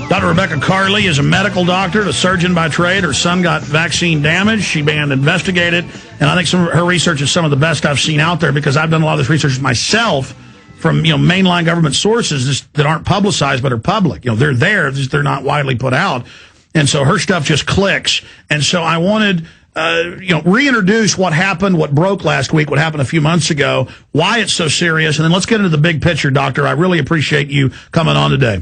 Dr. Rebecca Carley is a medical doctor, a surgeon by trade. Her son got vaccine damage. She began to investigate it, and I think some of her research is some of the best I've seen out there because I've done a lot of this research myself from mainline government sources that aren't publicized but are public. They're there, just they're not widely put out, and so her stuff just clicks. And so I wanted reintroduce what happened, what broke last week, what happened a few months ago, why it's so serious, and then let's get into the big picture, Doctor. I really appreciate you coming on today.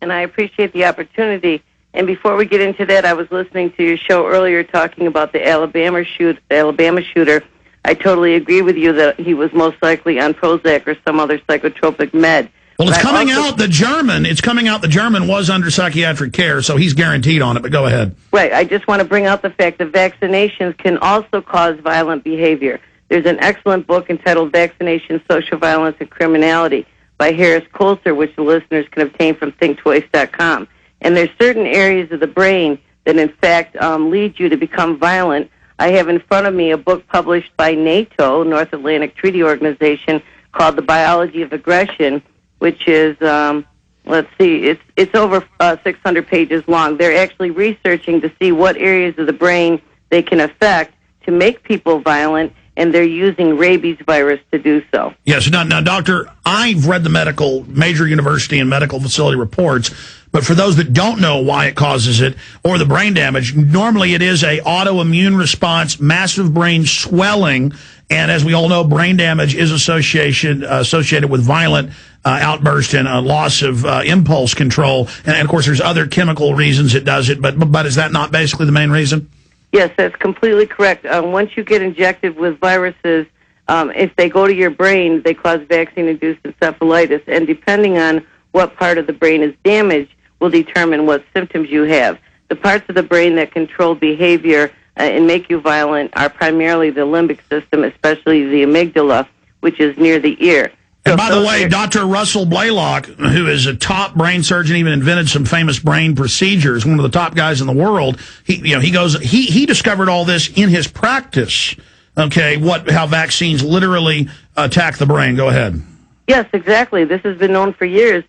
And I appreciate the opportunity. And before we get into that, I was listening to your show earlier talking about the Alabama shooter. I totally agree with you that he was most likely on Prozac or some other psychotropic med. Well, it's coming out the German was under psychiatric care, so he's guaranteed on it, but go ahead. Right. I just want to bring out the fact that vaccinations can also cause violent behavior. There's an excellent book entitled Vaccination, Social Violence, and Criminality by Harris Coulter, which the listeners can obtain from thinktwice.com. And there's certain areas of the brain that, in fact, lead you to become violent. I have in front of me a book published by NATO, North Atlantic Treaty Organization, called The Biology of Aggression, which is, it's over 600 pages long. They're actually researching to see what areas of the brain they can affect to make people violent, and they're using rabies virus to do so. Yes. Now, Doctor, I've read the major university and medical facility reports, but for those that don't know why it causes it or the brain damage, normally it is a autoimmune response, massive brain swelling, and as we all know, brain damage is associated with violent outburst and a loss of impulse control. And, of course, there's other chemical reasons it does it, but is that not basically the main reason? Yes, that's completely correct. Once you get injected with viruses, if they go to your brain, they cause vaccine-induced encephalitis, and depending on what part of the brain is damaged will determine what symptoms you have. The parts of the brain that control behavior and make you violent are primarily the limbic system, especially the amygdala, which is near the ear. And by the way, Dr. Russell Blaylock, who is a top brain surgeon, even invented some famous brain procedures, one of the top guys in the world, he discovered all this in his practice, okay, how vaccines literally attack the brain. Go ahead. Yes, exactly. This has been known for years.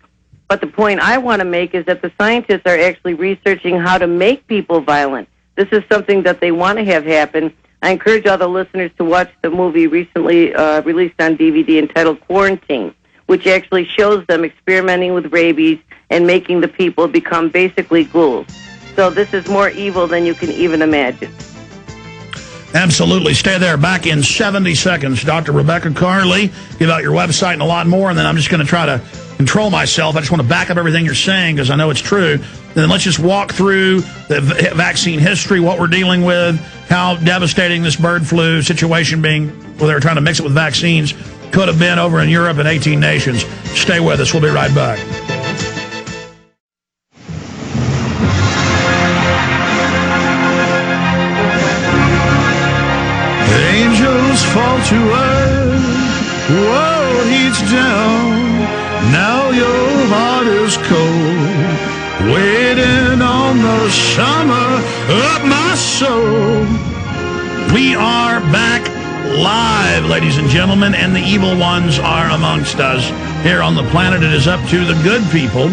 But the point I want to make is that the scientists are actually researching how to make people violent. This is something that they want to have happen. I encourage all the listeners to watch the movie recently released on DVD entitled Quarantine, which actually shows them experimenting with rabies and making the people become basically ghouls. So this is more evil than you can even imagine. Absolutely. Stay there. Back in 70 seconds. Dr. Rebecca Carley, give out your website and a lot more, and then I'm just going to try to control myself. I just want to back up everything you're saying because I know it's true. And then let's just walk through the vaccine history, what we're dealing with, how devastating this bird flu situation being, where they were trying to mix it with vaccines, could have been over in Europe and 18 nations. Stay with us. We'll be right back. Angels fall to earth, world heats down. Now your heart is cold, waiting on the summer of my soul. We are back live, ladies and gentlemen, and the evil ones are amongst us. Here on the planet, it is up to the good people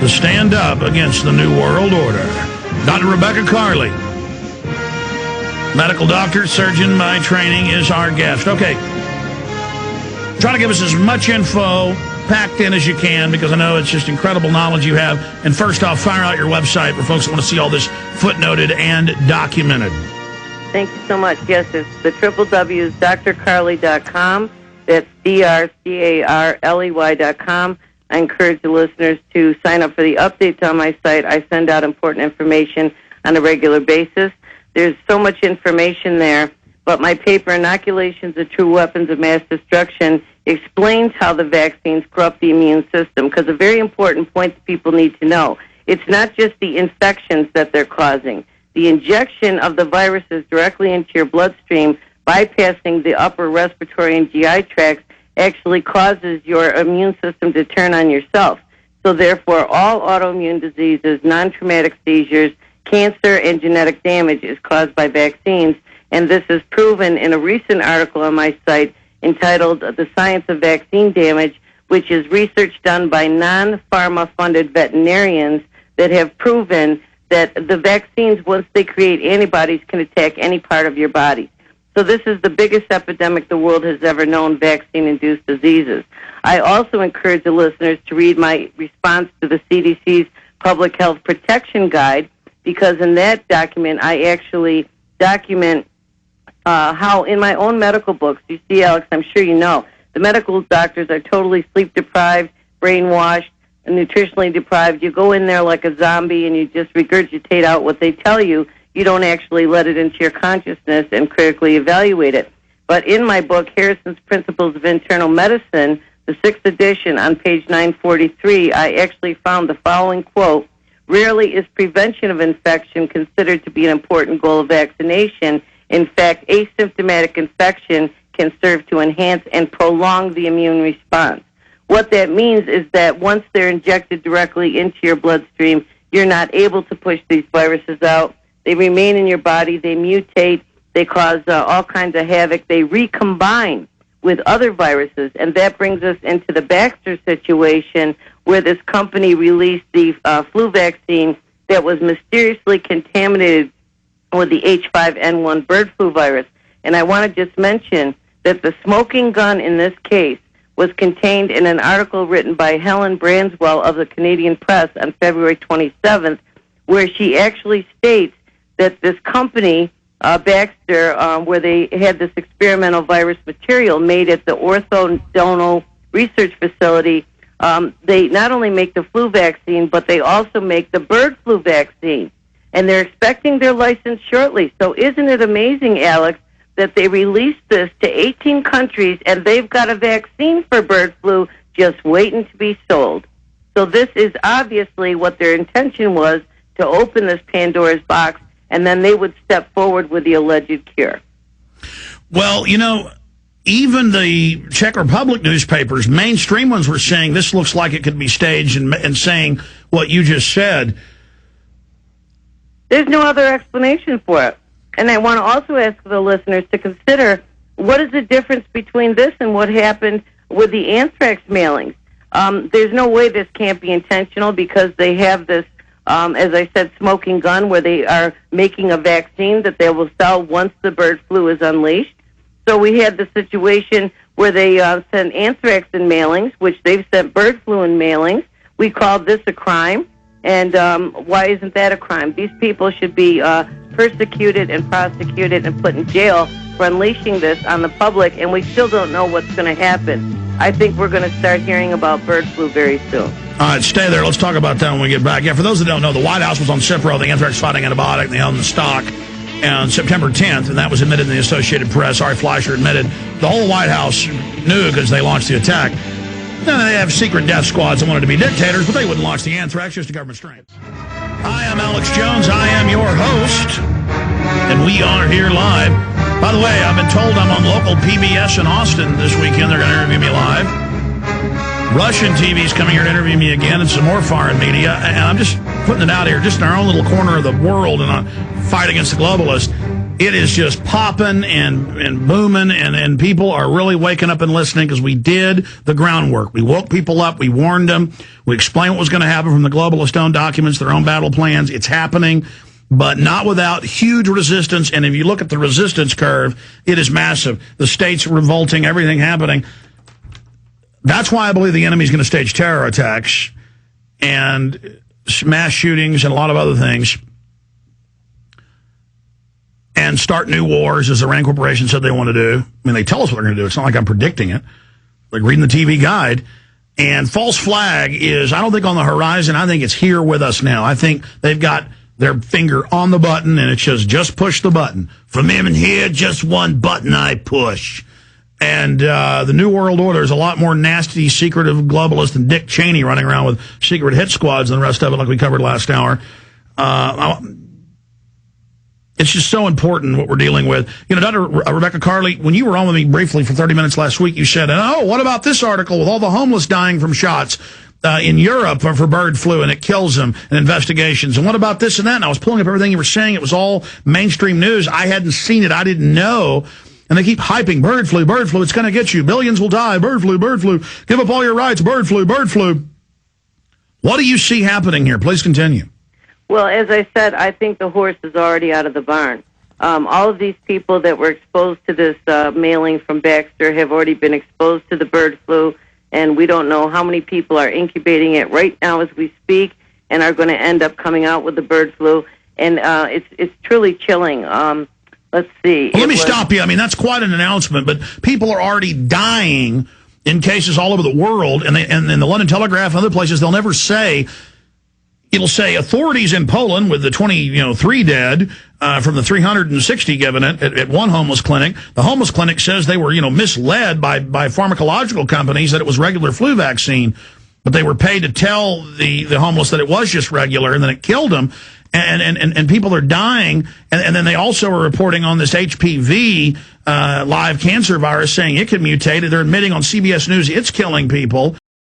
to stand up against the New World Order. Dr. Rebecca Carley, medical doctor, surgeon by training, is our guest. Okay. Try to give us as much info packed in as you can because I know it's just incredible knowledge you have. And first off, fire out your website for folks that want to see all this footnoted and documented. Thank you so much. Yes, it's the www is drcarley.com. That's drcarley.com. I encourage the listeners to sign up for the updates on my site. I send out important information on a regular basis. There's so much information there. But my paper, Inoculations, the True Weapons of Mass Destruction, explains how the vaccines corrupt the immune system, because a very important point that people need to know, it's not just the infections that they're causing. The injection of the viruses directly into your bloodstream, bypassing the upper respiratory and GI tracts, actually causes your immune system to turn on yourself. So therefore, all autoimmune diseases, non-traumatic seizures, cancer, and genetic damage is caused by vaccines. And this is proven in a recent article on my site entitled The Science of Vaccine Damage, which is research done by non-pharma-funded veterinarians that have proven that the vaccines, once they create antibodies, can attack any part of your body. So this is the biggest epidemic the world has ever known, vaccine-induced diseases. I also encourage the listeners to read my response to the CDC's Public Health Protection Guide, because in that document, I actually document how in my own medical books, you see, Alex, I'm sure you know, the medical doctors are totally sleep-deprived, brainwashed, and nutritionally deprived. You go in there like a zombie and you just regurgitate out what they tell you. You don't actually let it into your consciousness and critically evaluate it. But in my book, Harrison's Principles of Internal Medicine, the 6th edition, on page 943, I actually found the following quote: "Rarely is prevention of infection considered to be an important goal of vaccination. In fact, asymptomatic infection can serve to enhance and prolong the immune response." What that means is that once they're injected directly into your bloodstream, you're not able to push these viruses out. They remain in your body, they mutate, they cause all kinds of havoc, they recombine with other viruses, and that brings us into the Baxter situation, where this company released the flu vaccine that was mysteriously contaminated with the H5N1 bird flu virus. And I want to just mention that the smoking gun in this case was contained in an article written by Helen Branswell of the Canadian Press on February 27th, where she actually states that this company, Baxter, where they had this experimental virus material made at the Orthodontal Research Facility, they not only make the flu vaccine, but they also make the bird flu vaccine. And they're expecting their license shortly. So isn't it amazing, Alex, that they released this to 18 countries and they've got a vaccine for bird flu just waiting to be sold? So this is obviously what their intention was, to open this Pandora's box, and then they would step forward with the alleged cure. Well, you know, even the Czech Republic newspapers, mainstream ones, were saying this looks like it could be staged, and saying what you just said. There's no other explanation for it. And I want to also ask the listeners to consider, what is the difference between this and what happened with the anthrax mailings? There's no way this can't be intentional, because they have this, as I said, smoking gun, where they are making a vaccine that they will sell once the bird flu is unleashed. So we had the situation where they sent anthrax in mailings, which they've sent bird flu in mailings. We called this a crime. And why isn't that a crime? These people should be persecuted and prosecuted and put in jail for unleashing this on the public, and we still don't know what's going to happen. I think we're going to start hearing about bird flu very soon. All right, stay there. Let's talk about that when we get back. Yeah, for those that don't know, the White House was on Cipro, the anthrax-fighting antibiotic, and they own the stock, on September 10th, and that was admitted in the Associated Press. Ari Fleischer admitted the whole White House knew because they launched the attack. Now, they have secret death squads that wanted to be dictators, but they wouldn't launch the anthrax, just a government strain. Hi, I'm Alex Jones. I am your host, and we are here live. By the way, I've been told I'm on local PBS in Austin this weekend. They're going to interview me live. Russian TV's coming here to interview me again, and some more foreign media. And I'm just putting it out here, just in our own little corner of the world in a fight against the globalists. It is just popping and booming, and people are really waking up and listening, because we did the groundwork. We woke people up. We warned them. We explained what was going to happen from the globalist-owned documents, their own battle plans. It's happening, but not without huge resistance. And if you look at the resistance curve, it is massive. The states revolting, everything happening. That's why I believe the enemy is going to stage terror attacks and mass shootings and a lot of other things, and start new wars, as the Rand Corporation said they want to do. I mean, they tell us what they're going to do. It's not like I'm predicting it. Like reading the TV guide. And false flag is, I don't think on the horizon. I think it's here with us now. I think they've got their finger on the button, and it says, just push the button. From him and here, just one button I push. And the New World Order is a lot more nasty, secretive globalist than Dick Cheney running around with secret hit squads and the rest of it, like we covered last hour. It's just so important what we're dealing with. You know, Dr. Rebecca Carley, when you were on with me briefly for 30 minutes last week, you said, oh, what about this article with all the homeless dying from shots in Europe for bird flu, and it kills them, and investigations? And what about this and that? And I was pulling up everything you were saying. It was all mainstream news. I hadn't seen it. I didn't know. And and they keep hyping bird flu, it's going to get you. Billions will die, bird flu, give up all your rights, bird flu. What do you see happening here? Please continue. Well, as I said, I think the horse is already out of the barn. All of these people that were exposed to this mailing from Baxter have already been exposed to the bird flu, and we don't know how many people are incubating it right now as we speak and are going to end up coming out with the bird flu. And it's truly chilling. Let's see. Well, let me stop you. I mean, that's quite an announcement, but people are already dying in cases all over the world, and in the London Telegraph and other places, they'll never say. It'll say authorities in Poland with the 23 dead from the 360 given at one homeless clinic. The homeless clinic says they were misled by pharmacological companies that it was regular flu vaccine, but they were paid to tell the homeless that it was just regular, and then it killed them. And people are dying, and then they also are reporting on this HPV live cancer virus, saying it can mutate. They're admitting on CBS News it's killing people.